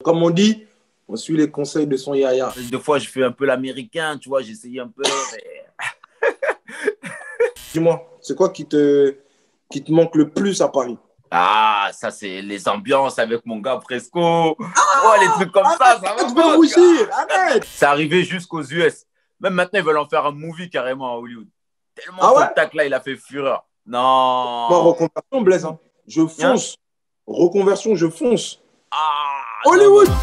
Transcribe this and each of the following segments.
Comme on dit, on suit les conseils de son yaya. Des fois, je fais un peu l'américain, tu vois, j'essaye un peu. Mais... Dis-moi, c'est quoi qui te manque le plus à Paris? Ah, ça, c'est les ambiances avec mon gars Fresco. Moi, les trucs comme ça Arrête me de manque. rougir, arrête! C'est arrivé jusqu'aux US. Même maintenant, ils veulent en faire un movie carrément à Hollywood. Tellement Ah ouais? contact là, il a fait fureur. Moi, Non. reconversion, Blaise, hein. Je Hein? fonce. Reconversion, je fonce. Ah, non, non, Hollywood! non.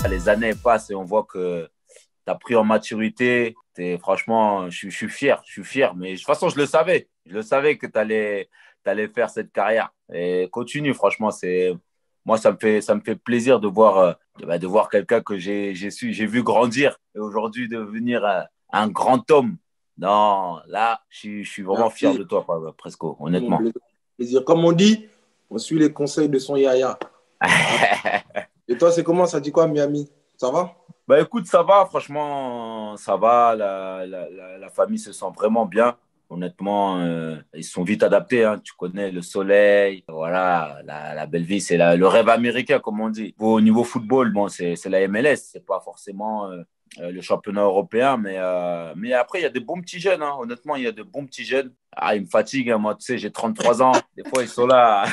Les années passent et on voit que tu as pris en maturité. Franchement, je suis fier. Je suis fier. Mais de toute façon, je le savais. Je le savais que tu allais faire cette carrière. Et continue, franchement. Moi, ça me fait plaisir de voir quelqu'un que j'ai vu grandir et aujourd'hui devenir un grand homme. Non, là, je suis vraiment fier Merci, de toi, Presco, mon honnêtement. plaisir. Comme on dit, on suit les conseils de son yaya. Ah. Et toi, c'est comment? Ça dit quoi, Miami? Ça va? Bah écoute, ça va, franchement, ça va. La famille se sent vraiment bien. Honnêtement, ils sont vite adaptés. Hein. Tu connais le soleil, voilà, la belle vie, c'est le rêve américain, comme on dit. Au niveau football, bon, c'est la MLS, c'est pas forcément le championnat européen, mais après, il y a des bons petits jeunes. Hein. Honnêtement, il y a de bons petits jeunes. Ah, ils me fatiguent, hein. Moi, tu sais, j'ai 33 ans. Des fois, ils sont là.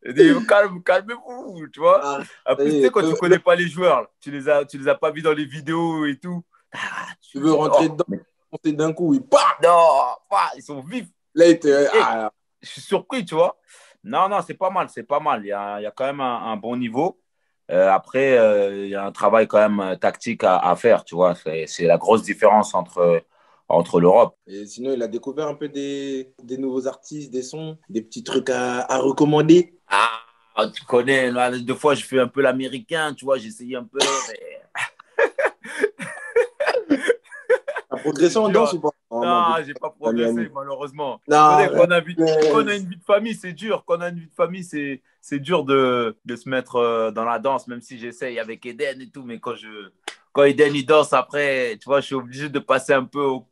Je dis, calmez-vous, tu vois. Ah, En ça plus, tu y sais, est. quand tu connais pas les joueurs, là, tu les as pas vus dans les vidéos et tout. Ah, Tu tu veux dis, rentrer oh, dedans, mais monter d'un coup, oui. Bah. non, pas, ils sont vifs. Là, il te. Et Ah, je suis surpris, tu vois. Non, non, c'est pas mal, c'est pas mal. Il y a quand même un bon niveau. Après, il y a un travail quand même tactique à faire, tu vois. C'est la grosse différence entre l'Europe. et sinon, il a découvert un peu des nouveaux artistes, des sons, des petits trucs à recommander. Ah, tu connais, là, deux fois, je fais un peu l'américain, tu vois, j'essaye un peu, mais T'as progressé c'est en danse dur. ou pas? Vraiment, Non, depuis j'ai pas à Miami. progressé, malheureusement. Non, Tu connais, arrête. quand on a une vie de famille, c'est dur. Quand on a une vie de famille, c'est dur de se mettre dans la danse, même si j'essaye avec Eden et tout. Mais quand Eden il danse, après, tu vois, je suis obligé de passer un peu aux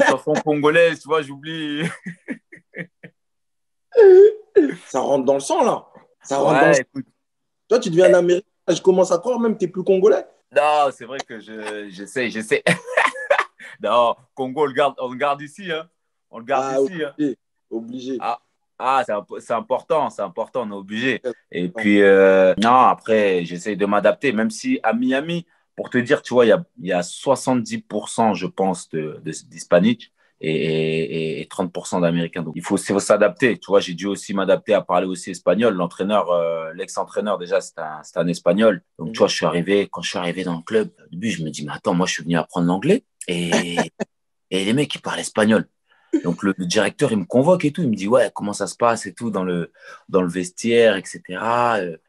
chansons congolaises, tu vois, j'oublie. Ça rentre dans le sang, là. Ça rentre dans le sang. Ouais, écoute. Toi, tu deviens un Américain. Je commence à croire même que t'es plus Congolais. Non, c'est vrai que j'essaie. Non, Congo, on le garde ici, hein. On le garde Ah, ici, hein. obligé. Obligé. Ah, c'est important, on est obligé. Très Et important. puis, non, après, j'essaie de m'adapter, même si à Miami, pour te dire, tu vois, il y a 70%, je pense, d'hispaniques et 30% d'Américains. Donc, faut s'adapter. Tu vois, j'ai dû aussi m'adapter à parler aussi espagnol. L'entraîneur, l'ex-entraîneur, déjà, c'est un espagnol. Donc, tu vois, Mhm. quand je suis arrivé dans le club, au début, je me dis, mais attends, moi, je suis venu apprendre l'anglais et les mecs, ils parlent espagnol. Donc le directeur, il me convoque et tout, il me dit ouais, comment ça se passe et tout dans le vestiaire, etc.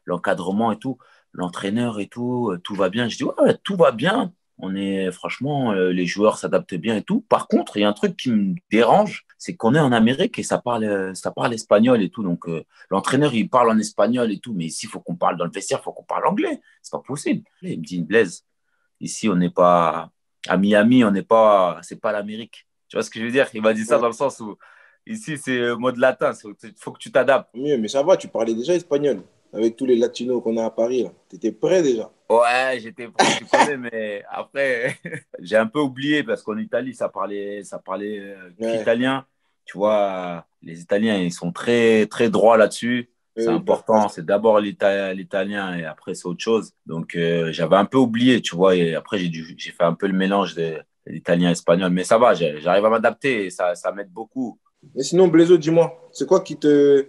L'encadrement et tout, l'entraîneur et tout, tout va bien. Je dis ouais, tout va bien. On est franchement, les joueurs s'adaptent bien et tout. Par contre, il y a un truc qui me dérange, c'est qu'on est en Amérique et ça parle espagnol et tout. Donc l'entraîneur, il parle en espagnol et tout, mais ici, il faut qu'on parle dans le vestiaire, il faut qu'on parle anglais. C'est pas possible. Il me dit Blaise, ici, on n'est pas à Miami, on n'est pas, c'est pas l'Amérique. Tu vois ce que je veux dire? Il m'a dit ça Ouais, dans le sens où ici, c'est mode latin. Il faut que tu t'adaptes. mieux, mais ça va, tu parlais déjà espagnol. Avec tous les latinos qu'on a à Paris, là. T'étais prêt déjà. Ouais, j'étais prêt, tu connais, mais après, j'ai un peu oublié parce qu'en Italie, ça parlait Ouais, qu'italien. Tu vois, les Italiens, ils sont très, très droits là-dessus. C'est eux, ils peuvent pas. important. C'est d'abord l'italien et après, c'est autre chose. Donc, j'avais un peu oublié, tu vois. Et après, j'ai fait un peu le mélange de l'italien et espagnol. Mais ça va, j'arrive à m'adapter et ça m'aide beaucoup. Mais sinon, Blaiseau, dis-moi, c'est quoi qui te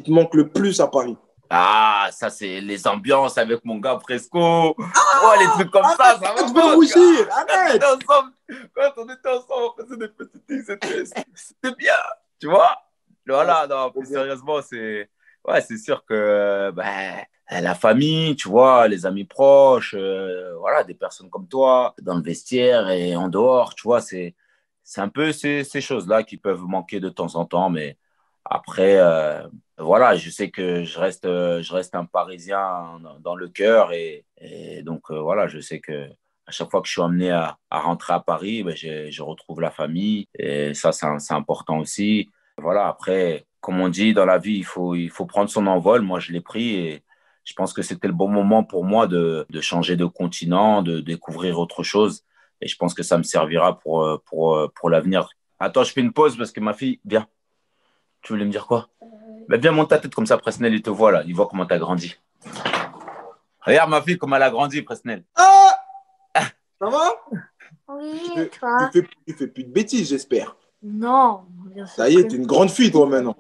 manque le plus à Paris? Ah, ça, c'est les ambiances avec mon gars Fresco. Moi, les trucs comme ça Arrête me de manque. rougir, Était arrête! ensemble, quand on était ensemble, on faisait des petites things, c'était bien, tu vois. Ah, c'est Voilà, non, trop plus bien. sérieusement, c'est sûr que la famille, tu vois, les amis proches, voilà, des personnes comme toi, dans le vestiaire et en dehors, tu vois, c'est un peu ces choses-là qui peuvent manquer de temps en temps, mais après, voilà, je sais que je reste un Parisien dans le cœur et donc voilà, je sais que à chaque fois que je suis amené à rentrer à Paris, ben, je retrouve la famille et ça, c'est important aussi. Voilà, après, comme on dit, dans la vie, il faut prendre son envol. Moi, je l'ai pris et je pense que c'était le bon moment pour moi de changer de continent, de découvrir autre chose. Et je pense que ça me servira pour l'avenir. Attends, je fais une pause parce que ma fille, viens. Tu voulais me dire quoi? Ben, viens, monte ta tête comme ça, Presnel, il te voit là. Il voit comment tu as grandi. Regarde ma fille, comment elle a grandi, Presnel. Ah, ça va? Oui, Tu et fais, toi? tu fais plus de bêtises, j'espère. Non, bien sûr Ça y est, que t'es une grande fille, toi, maintenant.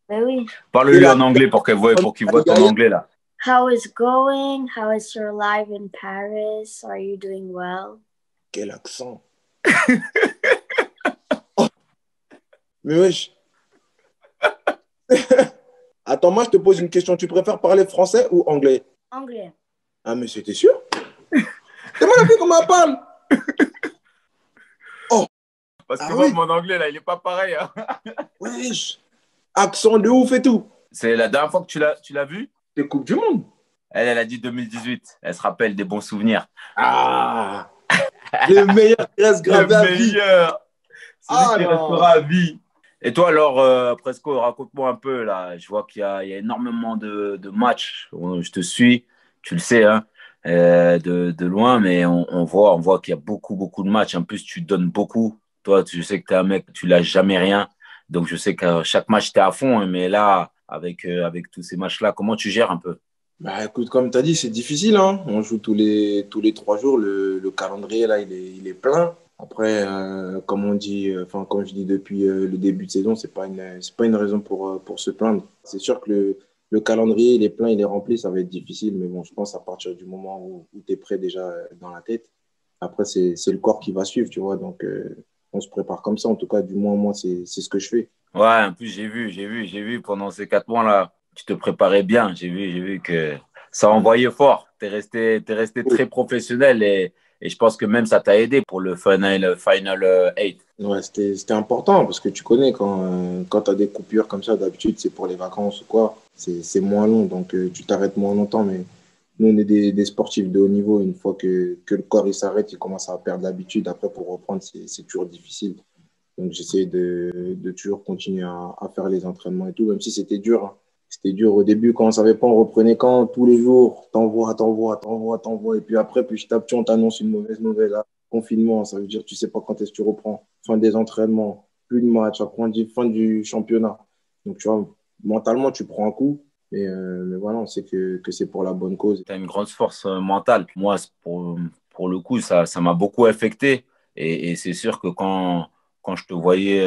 ben oui. Et Parle-lui là, en anglais pour qu'il voit ton anglais là. How is going? How is your life in Paris? Are you doing well? quel accent. Mais wesh. Attends, moi, je te pose une question. Tu préfères parler français ou anglais? Anglais. Ah, mais c'était sûr? C'est moi la fille comment elle parle. Oh, Parce que ah moi, oui, mon anglais là, il est pas pareil. Hein. wesh. Accent de ouf et tout. C'est la dernière fois que tu l'as vue. C'est Coupe du Monde. Elle a dit 2018. Elle se rappelle des bons souvenirs. Ah, le meilleur qui reste gravé Le à vie. meilleur. Celui Ah qui non. restera à vie. Et toi, alors, Presco, raconte-moi un peu, là. Je vois qu'il y a énormément de matchs. Je te suis, tu le sais, hein, de loin, mais on voit qu'il y a beaucoup, beaucoup de matchs. En plus, tu donnes beaucoup. Toi, tu sais que tu es un mec, tu lâches jamais rien. Donc, je sais que chaque match, tu es à fond. Hein, mais là, avec tous ces matchs-là, comment tu gères un peu? Bah écoute, comme tu as dit, c'est difficile, hein. On joue tous les 3 jours. Le calendrier, là, il est plein. Après, comme on dit, enfin, comme je dis depuis le début de saison, c'est pas une raison pour se plaindre. C'est sûr que le calendrier, il est plein, il est rempli, ça va être difficile. Mais bon, je pense à partir du moment où tu es prêt déjà dans la tête, après, c'est le corps qui va suivre, tu vois. Donc, on se prépare comme ça. En tout cas, du moins, moi, c'est ce que je fais. Ouais, en plus, j'ai vu pendant ces 4 mois-là, tu te préparais bien. J'ai vu que ça envoyait fort. T'es resté très professionnel et je pense que même ça t'a aidé pour le Final 8. Ouais, c'était important parce que tu connais quand tu as des coupures comme ça, d'habitude, c'est pour les vacances ou quoi. C'est moins long, donc tu t'arrêtes moins longtemps. Mais nous, on est des sportifs de haut niveau. Une fois que le corps il s'arrête, il commence à perdre l'habitude. Après, pour reprendre, c'est toujours difficile. Donc, j'essaie de toujours continuer à faire les entraînements et tout, même si c'était dur. Hein. C'était dur au début, quand on ne savait pas, on reprenait quand tous les jours, t'envoies. Et puis après, petit à petit, on t'annonce une mauvaise nouvelle. Là. Confinement, ça veut dire que tu ne sais pas quand est-ce que tu reprends. Fin des entraînements, plus de matchs, après on dit fin du championnat. Donc, tu vois, mentalement, tu prends un coup. Mais voilà, on sait que c'est pour la bonne cause. Tu as une grande force mentale. Moi, pour le coup, ça m'a beaucoup affecté. Et c'est sûr que quand je te voyais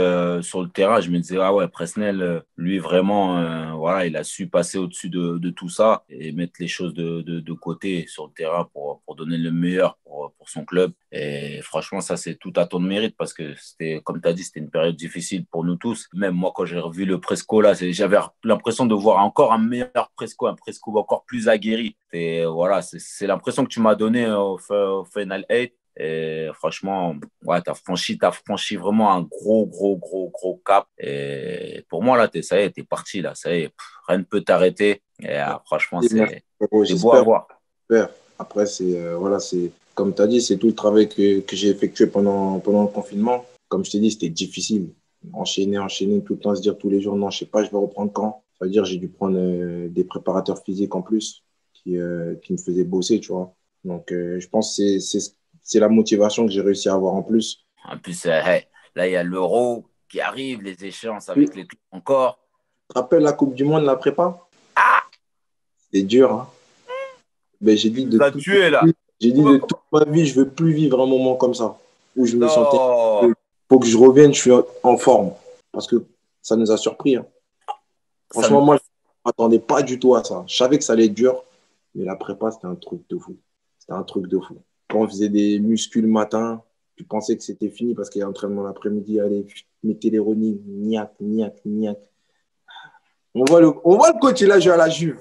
sur le terrain, je me disais, ah ouais, Presnel, lui, vraiment, voilà, il a su passer au-dessus de tout ça et mettre les choses de côté sur le terrain pour donner le meilleur pour son club. Et franchement, ça, c'est tout à ton mérite parce que c'était, comme tu as dit, c'était une période difficile pour nous tous. Même moi, quand j'ai revu le Presco, là, j'avais l'impression de voir encore un meilleur Presco, un Presco encore plus aguerri. Et voilà, c'est l'impression que tu m'as donné au Final 8. Et franchement, ouais, t'as franchi vraiment un gros, gros, gros, gros cap. Et pour moi, là, ça y est, t'es parti, là. Ça y est, rien ne peut t'arrêter. Et franchement, Merci, frérot. c'est beau à voir. J'espère. Après, voilà, comme tu as dit, c'est tout le travail que j'ai effectué pendant le confinement. Comme je t'ai dit, c'était difficile. Enchaîner, tout le temps se dire tous les jours, non, je sais pas, je vais reprendre quand. Ça veut dire j'ai dû prendre des préparateurs physiques en plus qui me faisaient bosser, tu vois. Donc, je pense que c'est la motivation que j'ai réussi à avoir en plus. En plus, hey, là, il y a l'Euro qui arrive, les échéances Tu avec les clubs encore. te rappelles la Coupe du Monde, la prépa? C'est dur, hein. Ben, Tu nous as tués, là. j'ai dit de toute ma vie, je veux plus vivre un moment comme ça, où je me sentais. Non, Faut que je revienne, je suis en forme. Parce que ça nous a surpris. Hein. ça Franchement, moi, je ne m'attendais pas du tout à ça. Je savais que ça allait être dur, mais la prépa, c'était un truc de fou. C'était un truc de fou. Quand on faisait des muscles le matin, tu pensais que c'était fini parce qu'il y a entraînement l'après-midi. Allez, mettez les running, niac, niac, niac. On voit le coach, il a joué à la Juve.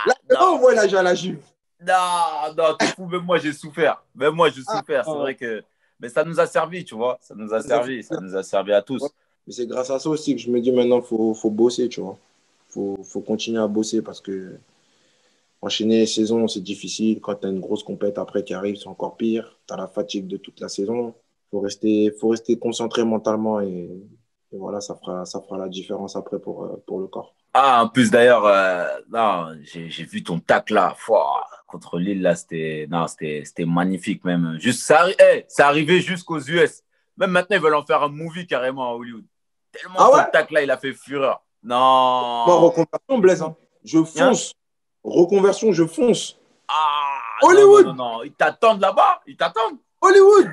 Là, non, on voit, il a joué à la Juve. non, non, t'es fou, même moi, j'ai souffert. Même moi, j'ai Ah, souffert. C'est ah, vrai que. Mais ça nous a servi, tu vois. Ça nous a ça nous a fait servi. Ça plaisir. nous a servi à Ouais. tous. Mais c'est grâce à ça aussi que je me dis maintenant, faut bosser, tu vois. Faut continuer à bosser parce que enchaîner les saisons, c'est difficile. Quand tu as une grosse compète après qui arrive, c'est encore pire. Tu as la fatigue de toute la saison. Faut rester concentré mentalement Et voilà, ça fera la différence après pour le corps. Ah, en plus d'ailleurs, non, j'ai vu ton tac là, Fouah, contre Lille là, c'était magnifique même. Juste, ça arrivait jusqu'aux US. Même maintenant, ils veulent en faire un movie carrément à Hollywood. Tellement Ah ton ouais? tac là, il a fait fureur. Moi, Non. reconversion, Blaise, hein. Je Hein? fonce. Reconversion, je fonce. Ah, non, non, non, Hollywood! non. Ils t'attendent là-bas. Ils t'attendent. Hollywood!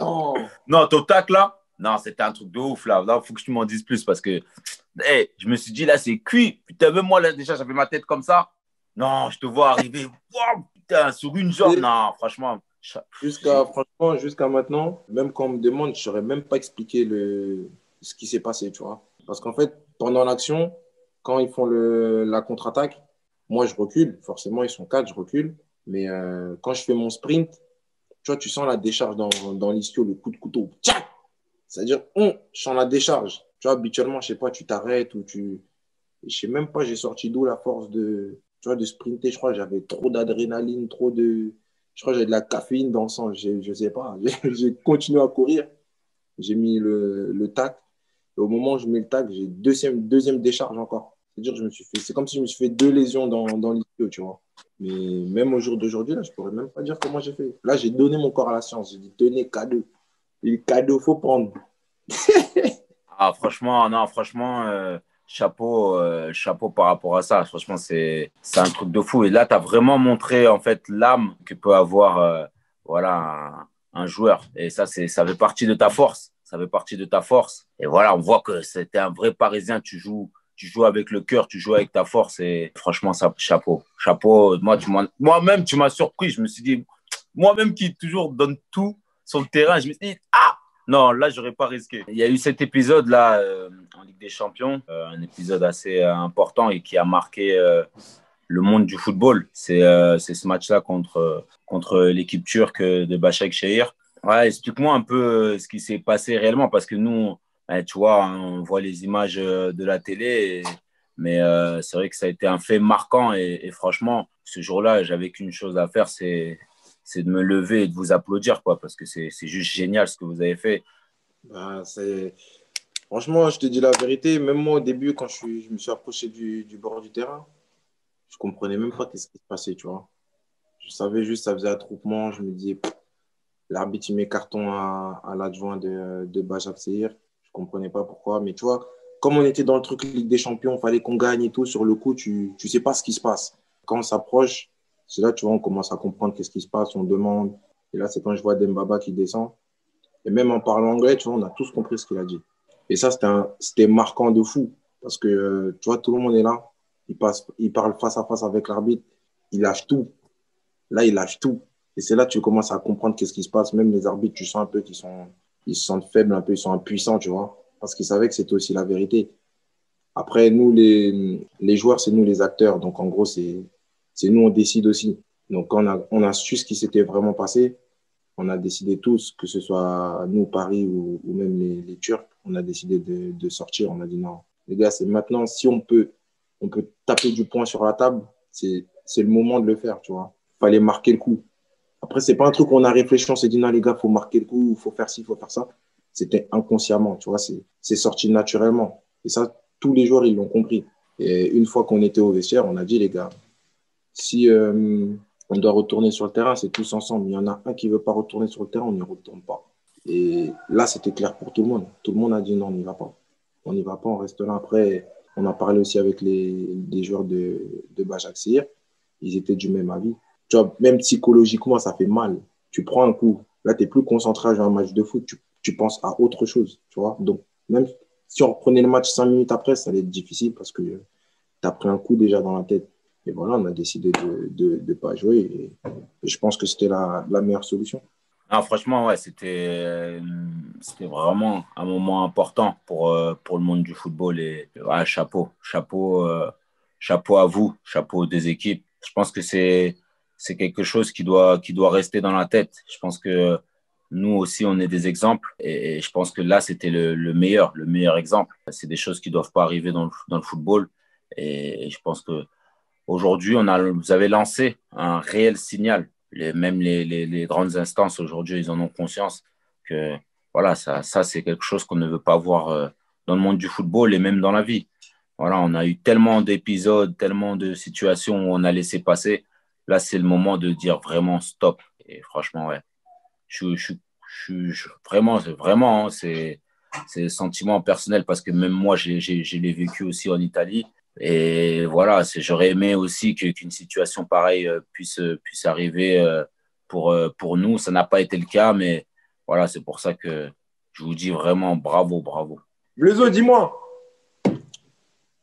Non. Non, ton tac là, non, c'était un truc de ouf là. Là, il faut que tu m'en dises plus parce que hey, je me suis dit là, c'est cuit. Putain, même moi là, déjà, j'avais ma tête comme ça. Non, je te vois arriver. Wow, putain, sur une jambe. Et Non, franchement. franchement, jusqu'à maintenant, même quand on me demande, je ne saurais même pas expliquer ce qui s'est passé, tu vois. Parce qu'en fait, pendant l'action, quand ils font la contre-attaque, moi, je recule. Forcément, ils sont quatre, je recule. Mais quand je fais mon sprint, tu vois, tu sens la décharge dans l'ischio, le coup de couteau. Tchac. C'est-à-dire, je sens la décharge. Tu vois, habituellement, je sais pas, tu t'arrêtes ou tu. Je sais même pas, j'ai sorti d'où la force de sprinter. Je crois que j'avais trop d'adrénaline, je crois que j'avais de la caféine dans le sang. Je sais pas. J'ai continué à courir. J'ai mis le tac. Et au moment où je mets le tac, j'ai deuxième décharge encore. C'est-à-dire que c'est comme si je me suis fait deux lésions dans l'ischio, tu vois. Mais même au jour d'aujourd'hui, là, je pourrais même pas dire comment j'ai fait. Là, j'ai donné mon corps à la science. J'ai dit, tenez, cadeau. Et le cadeau, faut prendre. Ah, franchement, non, franchement, chapeau par rapport à ça. Franchement, c'est un truc de fou. Et là, tu as vraiment montré en fait l'âme que peut avoir voilà, un joueur. Et ça fait partie de ta force. Ça fait partie de ta force. Et voilà, on voit que c'était un vrai Parisien. Tu joues avec le cœur, tu joues avec ta force. Et franchement, ça, chapeau. Chapeau. Moi-même, tu m'as surpris. Je me suis dit, moi-même qui toujours donne tout sur le terrain, je me suis dit, ah! Non, là, j'aurais pas risqué. Il y a eu cet épisode-là en Ligue des Champions, un épisode assez important et qui a marqué le monde du football. C'est ce match-là contre l'équipe turque de Başakşehir. Ouais, explique-moi un peu ce qui s'est passé réellement parce que nous, tu vois, on voit les images de la télé, mais c'est vrai que ça a été un fait marquant et franchement, ce jour-là, j'avais qu'une chose à faire, c'est de me lever et de vous applaudir, quoi, parce que c'est juste génial ce que vous avez fait. Bah, franchement, je te dis la vérité. Même moi, au début, quand je me suis approché du bord du terrain, je comprenais même pas ce qui se passait, tu vois. Je savais juste, ça faisait attroupement. Je me disais, l'arbitre, il met carton à l'adjoint de Başakşehir. Je comprenais pas pourquoi. Mais tu vois, comme on était dans le truc Ligue des Champions, il fallait qu'on gagne et tout. Sur le coup, tu sais pas ce qui se passe. Quand on s'approche, c'est là, tu vois, on commence à comprendre qu'est-ce qui se passe. On demande. Et là, c'est quand je vois Dembaba qui descend. Et même en parlant anglais, tu vois, on a tous compris ce qu'il a dit. Et ça, c'était marquant de fou. Parce que, tu vois, tout le monde est là. Il parle face à face avec l'arbitre. Il lâche tout. Là, il lâche tout. Et c'est là que tu commences à comprendre qu'est-ce qui se passe. Même les arbitres, tu sens un peu ils se sentent faibles, un peu, ils sont impuissants, tu vois. Parce qu'ils savaient que c'était aussi la vérité. Après, nous, les joueurs, c'est nous les acteurs. Donc, en gros, c'est nous, on décide aussi. Donc, quand on a su ce qui s'était vraiment passé, on a décidé tous, que ce soit nous, Paris ou même les Turcs, on a décidé de sortir. On a dit non, les gars, c'est maintenant, si on peut taper du poing sur la table, c'est le moment de le faire, tu vois. Il fallait marquer le coup. Après, c'est pas un truc où on a réfléchi, on s'est dit non, les gars, il faut marquer le coup, il faut faire ci, il faut faire ça. C'était inconsciemment, tu vois, c'est sorti naturellement. Et ça, tous les joueurs, ils l'ont compris. Et une fois qu'on était au vestiaire, on a dit, les gars, si on doit retourner sur le terrain, c'est tous ensemble. Il y en a un qui ne veut pas retourner sur le terrain, on n'y retourne pas. Et là, c'était clair pour tout le monde. Tout le monde a dit non, on n'y va pas. On n'y va pas, on reste là. Après, on a parlé aussi avec les joueurs de Başakşehir. Ils étaient du même avis. Tu vois, même psychologiquement, ça fait mal. Tu prends un coup. Là, tu n'es plus concentré à jouer un match de foot. Tu penses à autre chose. Tu vois. Donc, même si on reprenait le match 5 minutes après, ça allait être difficile parce que tu as pris un coup déjà dans la tête. Et voilà, on a décidé de ne pas jouer. Et je pense que c'était la meilleure solution. Ah, franchement, ouais, c'était vraiment un moment important pour le monde du football. Et ouais, chapeau à vous, chapeau des équipes. Je pense que c'est quelque chose qui doit rester dans la tête. Je pense que nous aussi, on est des exemples. Et je pense que là, c'était le meilleur exemple. C'est des choses qui ne doivent pas arriver dans le football. Et je pense que aujourd'hui, vous avez lancé un réel signal. Même les grandes instances aujourd'hui, ils en ont conscience que voilà, ça c'est quelque chose qu'on ne veut pas voir dans le monde du football et même dans la vie. Voilà, on a eu tellement d'épisodes, tellement de situations où on a laissé passer. Là, c'est le moment de dire vraiment stop. Et franchement, ouais, vraiment, hein, c'est sentiment personnel parce que même moi, je l'ai vécu aussi en Italie. Et voilà, j'aurais aimé aussi qu'une situation pareille puisse arriver pour nous. Ça n'a pas été le cas, mais voilà, c'est pour ça que je vous dis vraiment bravo, bravo. Blaiseau, dis-moi,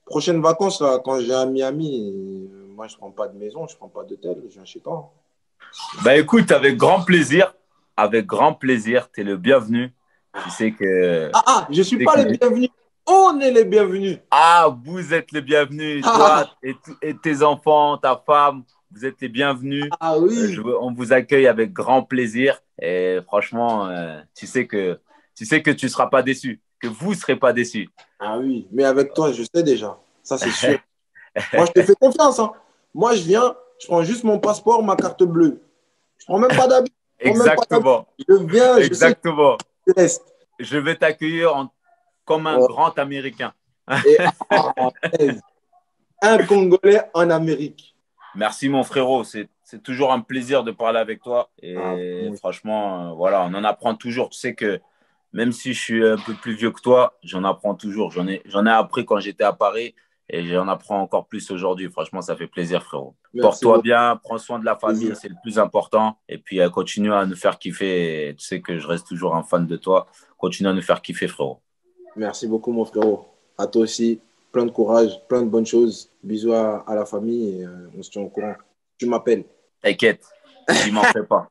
prochaines vacances, là, quand je viens à Miami, moi, je prends pas de maison, je prends pas d'hôtel, je viens chez toi. Bah écoute, avec grand plaisir. Avec grand plaisir, tu es le bienvenu. Tu sais que. Je suis tu sais pas que les bienvenus. On est les bienvenus. Ah, vous êtes les bienvenus. Toi et tes enfants, ta femme, vous êtes les bienvenus. Oui. On vous accueille avec grand plaisir. Et franchement, tu sais que tu ne seras pas déçu, que vous ne serez pas déçus. Ah oui, mais avec toi, je sais déjà. Ça, c'est sûr. Moi, je te fais confiance. Hein. Moi, je viens, je prends juste mon passeport, ma carte bleue. Je prends même pas d'habit. Exactement. Je viens, Exactement. je sais que reste. Je vais t'accueillir comme un grand Américain. Et, un Congolais en Amérique. Merci mon frérot, c'est toujours un plaisir de parler avec toi et franchement, voilà, on en apprend toujours. Tu sais que même si je suis un peu plus vieux que toi, j'en apprends toujours. J'en ai appris quand j'étais à Paris et j'en apprends encore plus aujourd'hui. Franchement, ça fait plaisir frérot. Porte-toi bien, prends soin de la famille, c'est le plus important. Et puis continue à nous faire kiffer. Et tu sais que je reste toujours un fan de toi. Continue à nous faire kiffer frérot. Merci beaucoup mon frérot. À toi aussi. Plein de courage, plein de bonnes choses. Bisous à la famille et on se tient au courant. Tu m'appelles. T'inquiète, je m'en fais pas.